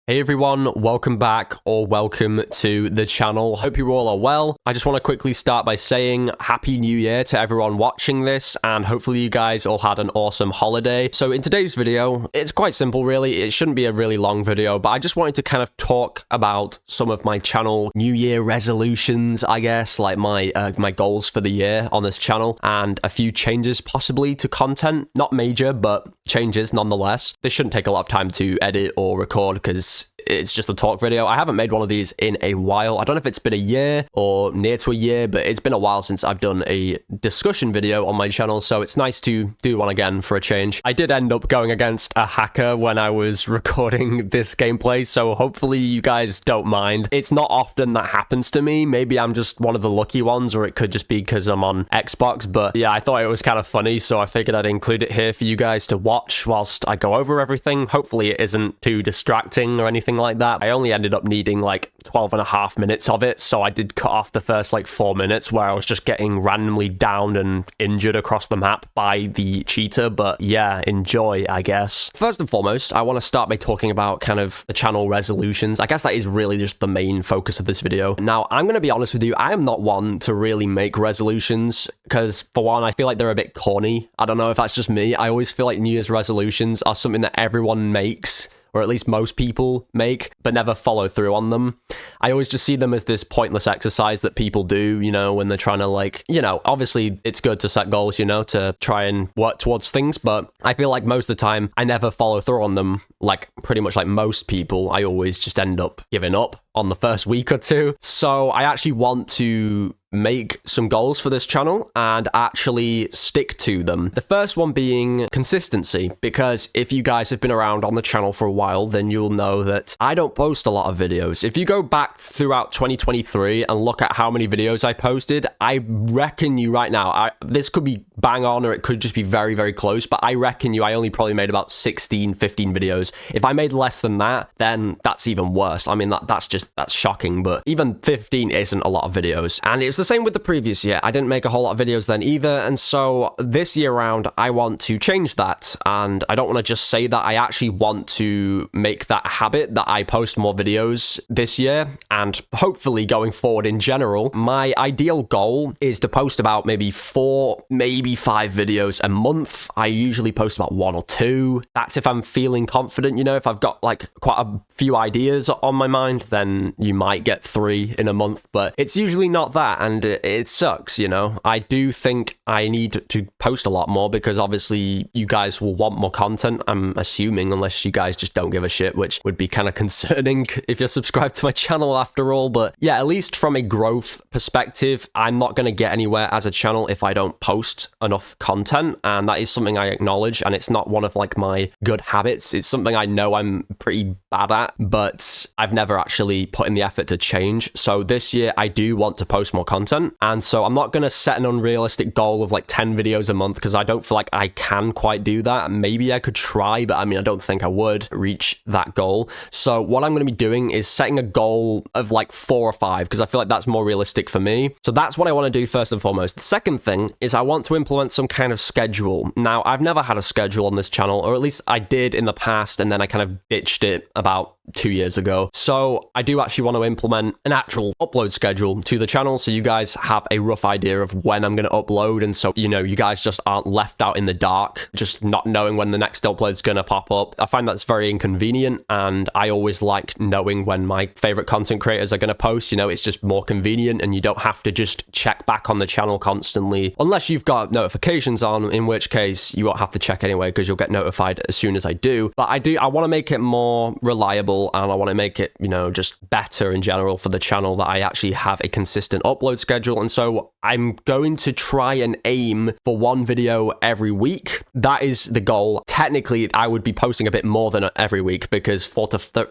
Hey everyone, welcome back or welcome to the channel. Hope you all are well. I just want to quickly start by saying Happy New Year to everyone watching this, and hopefully you guys all had an awesome holiday. So in today's video, it's quite simple really. It shouldn't be a really long video, but I just wanted to kind of talk about some of my channel New Year resolutions, I guess, like my goals for the year on this channel, and a few changes possibly to content. Not major, but changes nonetheless. This shouldn't take a lot of time to edit or record because it's just a talk video. I haven't made one of these in a while. I don't know if it's been a year or near to a year, but it's been a while since I've done a discussion video on my channel, so it's nice to do one again for a change. I did end up going against a hacker when I was recording this gameplay, so hopefully you guys don't mind. It's not often that happens to me. Maybe I'm just one of the lucky ones, or it could just be because I'm on Xbox, but yeah, I thought it was kind of funny, so I figured I'd include it here for you guys to watch whilst I go over everything. Hopefully it isn't too distracting or anything like that. I only ended up needing like 12.5 minutes of it, so I did cut off the first like 4 minutes where I was just getting randomly downed and injured across the map by the cheater. But yeah, enjoy, I guess. First and foremost, I want to start by talking about kind of the channel resolutions. I guess that is really just the main focus of this video. Now, I'm going to be honest with you, I am not one to really make resolutions because, for one, I feel like they're a bit corny. I don't know if that's just me. I always feel like New Year's resolutions are something that everyone makes, or at least most people make, but never follow through on them. I always just see them as this pointless exercise that people do, you know, when they're trying to like, you know, obviously it's good to set goals, you know, to try and work towards things, but I feel like most of the time I never follow through on them. Like pretty much like most people, I always just end up giving up on the first week or two. So I actually want to make some goals for this channel and actually stick to them. The first one being consistency, because if you guys have been around on the channel for a while, then you'll know that I don't post a lot of videos. If you go back throughout 2023 and look at how many videos I posted, I reckon you right now, this could be bang on or it could just be very, very close, but I reckon you I only probably made about 16, 15 videos. If I made less than that, then that's even worse. I mean, that's shocking, but even 15 isn't a lot of videos. And it's the same with the previous year. I didn't make a whole lot of videos then either, and so this year round I want to change that, and I don't want to just say that. I actually want to make that a habit that I post more videos this year, and hopefully going forward in general. My ideal goal is to post about maybe 4, maybe 5 videos a month. I usually post about 1 or 2. That's if I'm feeling confident, you know. If I've got like quite a few ideas on my mind, then you might get 3 in a month, but it's usually not that, and it sucks, you know. I do think I need to post a lot more because obviously you guys will want more content, I'm assuming, unless you guys just don't give a shit, which would be kind of concerning if you're subscribed to my channel after all. But yeah, at least from a growth perspective, I'm not going to get anywhere as a channel if I don't post enough content, and that is something I acknowledge, and it's not one of like my good habits. It's something I know I'm pretty bad at, but I've never actually put in the effort to change. So this year I do want to post more content, and so I'm not going to set an unrealistic goal of like 10 videos a month because I don't feel like I can quite do that. Maybe I could try, but I mean, I don't think I would reach that goal. So what I'm going to be doing is setting a goal of like 4 or 5 because I feel like that's more realistic for me. So that's what I want to do first and foremost. The second thing is I want to implement some kind of schedule. Now, I've never had a schedule on this channel, or at least I did in the past, and then I kind of ditched it about 2 years ago. So I do actually want to implement an actual upload schedule to the channel so you guys have a rough idea of when I'm going to upload, and so, you know, you guys just aren't left out in the dark, just not knowing when the next upload is going to pop up. I find that's very inconvenient, and I always like knowing when my favorite content creators are going to post. You know, it's just more convenient, and you don't have to just check back on the channel constantly, unless you've got notifications on, in which case you won't have to check anyway because you'll get notified as soon as I do. But I want to make it more reliable, and I want to make it, you know, just better in general for the channel, that I actually have a consistent upload schedule. And so I'm going to try and aim for 1 video every week. That is the goal. Technically, I would be posting a bit more than every week because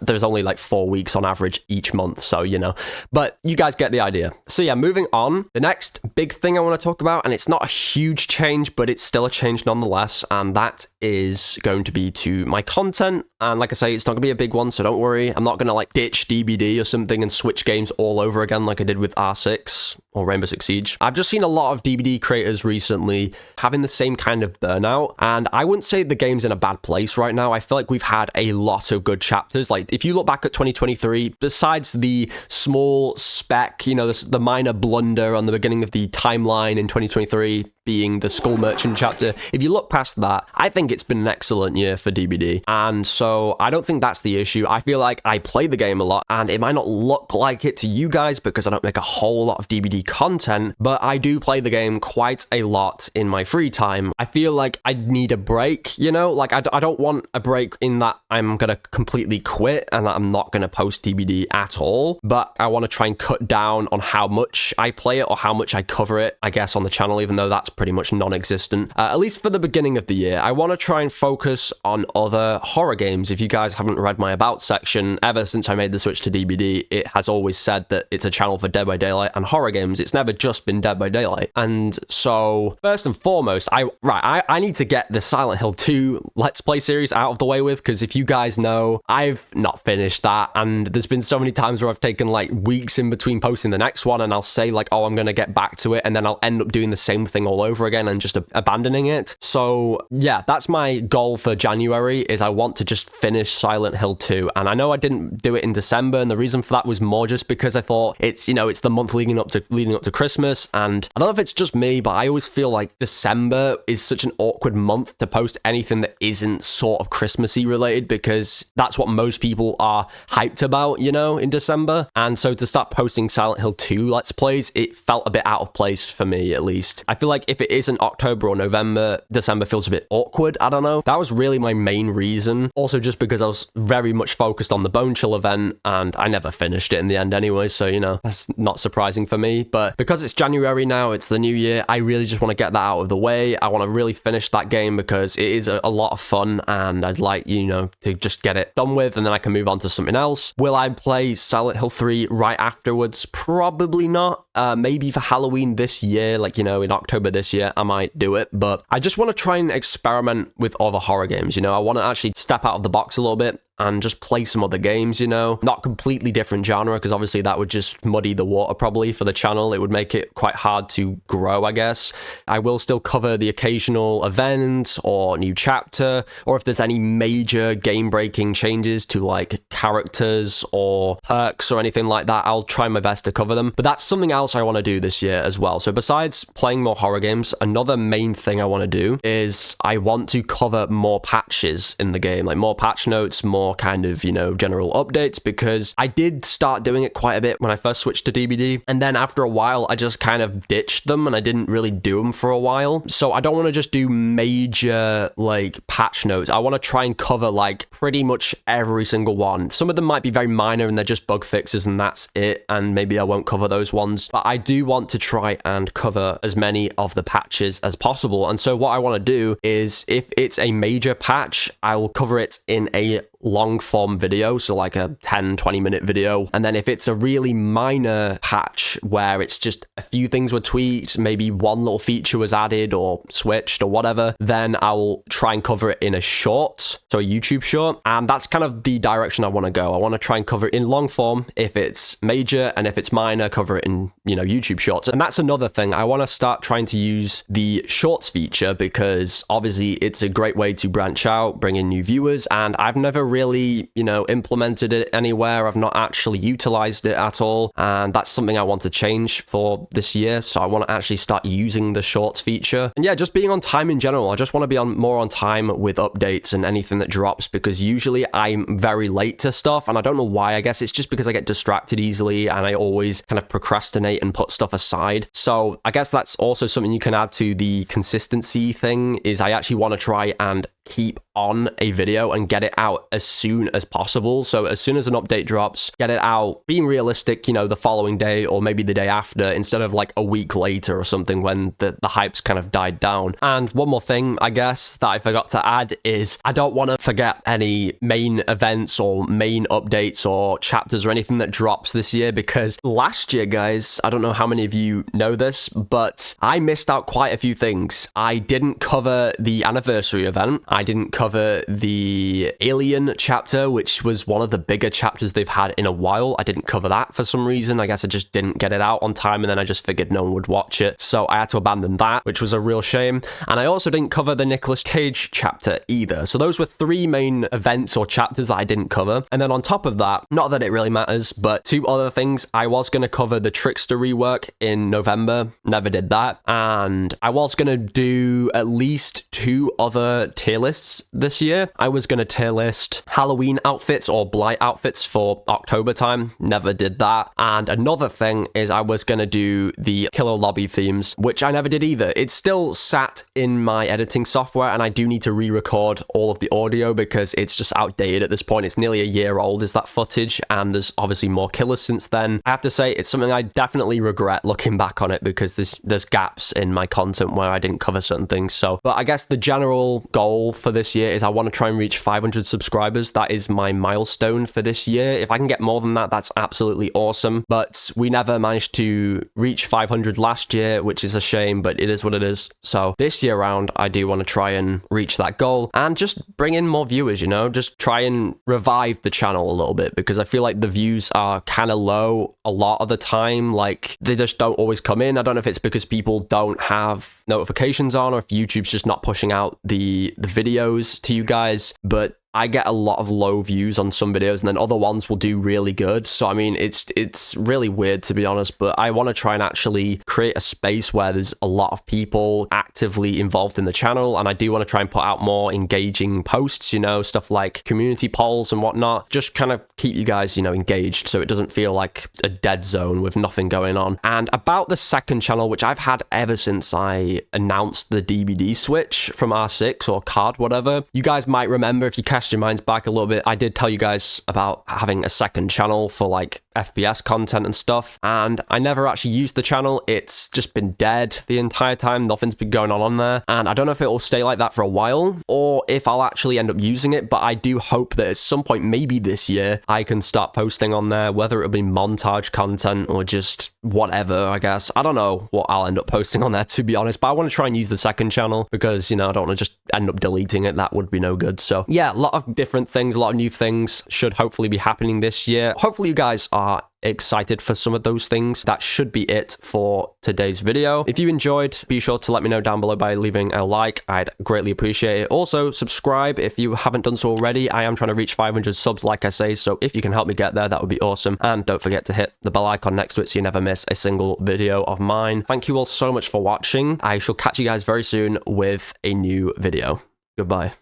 there's only like 4 weeks on average each month. So, you know, but you guys get the idea. So yeah, moving on. The next big thing I want to talk about, and it's not a huge change, but it's still a change nonetheless, and that is going to be to my content. And like I say, it's not gonna be a big one, so don't worry. I'm not gonna like ditch DBD or something and switch games all over again like I did with R6 or Rainbow Six Siege. I've just seen a lot of DBD creators recently having the same kind of burnout, and I wouldn't say the game's in a bad place right now. I feel like we've had a lot of good chapters. Like, if you look back at 2023, besides the small speck, you know, the minor blunder on the beginning of the timeline in 2023 being the Skull Merchant chapter, if you look past that, I think it's been an excellent year for DBD. And so I don't think that's the issue. I feel like I play the game a lot, and it might not look like it to you guys because I don't make a whole lot of DBD content, but I do play the game quite a lot in my free time. I feel like I need a break, you know? Like, I don't want a break in that I'm gonna completely quit and that I'm not gonna post DBD at all, but I want to try and cut down on how much I play it or how much I cover it, I guess, on the channel, even though that's pretty much non-existent, at least for the beginning of the year. I want to try and focus on other horror games. If you guys haven't read my About section, ever since I made the switch to DBD, it has always said that it's a channel for Dead by Daylight and horror games. It's never just been Dead by Daylight. And so, first and foremost, I need to get the Silent Hill 2 Let's Play series out of the way with, because if you guys know, I've not finished that, and there's been so many times where I've taken like weeks in between posting the next one, and I'll say like, oh, I'm gonna get back to it, and then I'll end up doing the same thing all over again and just abandoning it. So yeah, that's my goal for January, is I want to just finish Silent Hill 2. And I know I didn't do it in December, and the reason for that was more just because I thought it's, you know, it's the month leading up to Christmas, and I don't know if it's just me, but I always feel like December is such an awkward month to post anything that isn't sort of Christmassy related, because that's what most people are hyped about, you know, in December. And so to start posting Silent Hill 2 Let's Plays, it felt a bit out of place for me, at least. I feel like if it isn't October or November, December feels a bit awkward. I don't know. That was really my main reason. Also, just because I was very much focused on the Bone Chill event, and I never finished it in the end anyway, so, you know, that's not surprising for me. But because it's January now, it's the new year, I really just want to get that out of the way. I want to really finish that game because it is a lot of fun, and I'd like, you know, to just get it done with, and then I can move on to something else. Will I play Silent Hill 3 right afterwards? Probably not. Maybe for Halloween this year, like, you know, in October this year, I might do it, but I just want to try and experiment with other horror games, you know? I want to actually step out of the box a little bit and just play some other games, you know? Not completely different genre, because obviously that would just muddy the water probably for the channel. It would make it quite hard to grow, I guess. I will still cover the occasional event or new chapter, or if there's any major game-breaking changes to like characters or perks or anything like that, I'll try my best to cover them. But that's something else I want to do this year as well. So besides playing more horror games, another main thing I want to do is I want to cover more patches in the game, like more patch notes, more kind of, you know, general updates, because I did start doing it quite a bit when I first switched to DBD, and then after a while I just kind of ditched them and I didn't really do them for a while. So I don't want to just do major like patch notes. I want to try and cover like pretty much every single one. Some of them might be very minor and they're just bug fixes and that's it, and maybe I won't cover those ones, but I do want to try and cover as many of the patches as possible. And so what I want to do is, if it's a major patch, I will cover it in a long form video, so like a 10-20 minute video. And then if it's a really minor patch where it's just a few things were tweaked, maybe one little feature was added or switched or whatever, then I'll try and cover it in a short, so a YouTube short. And that's kind of the direction I want to go. I want to try and cover it in long form if it's major, and if it's minor, cover it in, you know, YouTube shorts. And that's another thing. I want to start trying to use the shorts feature, because obviously it's a great way to branch out, bring in new viewers, and I've never really, you know, implemented it anywhere. I've not actually utilized it at all, and that's something I want to change for this year. So I want to actually start using the shorts feature. And yeah, just being on time in general. I just want to be more on time with updates and anything that drops, because usually I'm very late to stuff, and I don't know why. I guess it's just because I get distracted easily and I always kind of procrastinate and put stuff aside. So I guess that's also something you can add to the consistency thing, is I actually want to try and keep on a video and get it out as soon as possible. So as soon as an update drops, get it out, being realistic, you know, the following day or maybe the day after, instead of like a week later or something when the hype's kind of died down. And one more thing, I guess, that I forgot to add is I don't want to forget any main events or main updates or chapters or anything that drops this year, because last year, guys, I don't know how many of you know this, but I missed out quite a few things. I didn't cover the anniversary event. I didn't cover the Alien chapter, which was one of the bigger chapters they've had in a while. I didn't cover that for some reason. I guess I just didn't get it out on time, and then I just figured no one would watch it. So I had to abandon that, which was a real shame. And I also didn't cover the Nicolas Cage chapter either. So those were three main events or chapters that I didn't cover. And then on top of that, not that it really matters, but two other things. I was going to cover the Trickster rework in November, never did that. And I was going to do at least two other tier lists this year. I was going to tier list Halloween outfits or Blight outfits for October time, never did that. And another thing is I was going to do the Killer Lobby themes, which I never did either. It's still sat in my editing software, and I do need to re-record all of the audio because it's just outdated at this point. It's nearly a year old, is that footage, and there's obviously more killers since then. I have to say, it's something I definitely regret looking back on it, because there's gaps in my content where I didn't cover certain things. So, but I guess the general goal for this year is I want to try and reach 500 subscribers. That is my milestone for this year. If I can get more than that, that's absolutely awesome. But we never managed to reach 500 last year, which is a shame, but it is what it is. So this year round, I do want to try and reach that goal and just bring in more viewers, you know, just try and revive the channel a little bit, because I feel like the views are kind of low a lot of the time. Like, they just don't always come in. I don't know if it's because people don't have notifications on, or if YouTube's just not pushing out the videos to you guys, but I get a lot of low views on some videos, and then other ones will do really good. So, I mean, it's really weird, to be honest, but I want to try and actually create a space where there's a lot of people actively involved in the channel, and I do want to try and put out more engaging posts, you know, stuff like community polls and whatnot, just kind of keep you guys, you know, engaged so it doesn't feel like a dead zone with nothing going on. And about the second channel, which I've had ever since I announced the DVD switch from R6 or card, whatever, you guys might remember, if you cast your minds back a little bit, I did tell you guys about having a second channel for like FPS content and stuff, and I never actually used the channel. It's just been dead the entire time. Nothing's been going on there, and I don't know if it will stay like that for a while or if I'll actually end up using it, but I do hope that at some point, maybe this year, I can start posting on there, whether it'll be montage content or just whatever, I guess. I don't know what I'll end up posting on there, to be honest, but I want to try and use the second channel because, you know, I don't want to just end up deleting it. That would be no good. So yeah, a lot of different things, a lot of new things should hopefully be happening this year. Hopefully you guys are excited for some of those things. That should be it for today's video. If you enjoyed, be sure to let me know down below by leaving a like. I'd greatly appreciate it. Also, subscribe if you haven't done so already. I am trying to reach 500 subs, like I say, so if you can help me get there, that would be awesome. And don't forget to hit the bell icon next to it so you never miss a single video of mine. Thank you all so much for watching. I shall catch you guys very soon with a new video. Goodbye.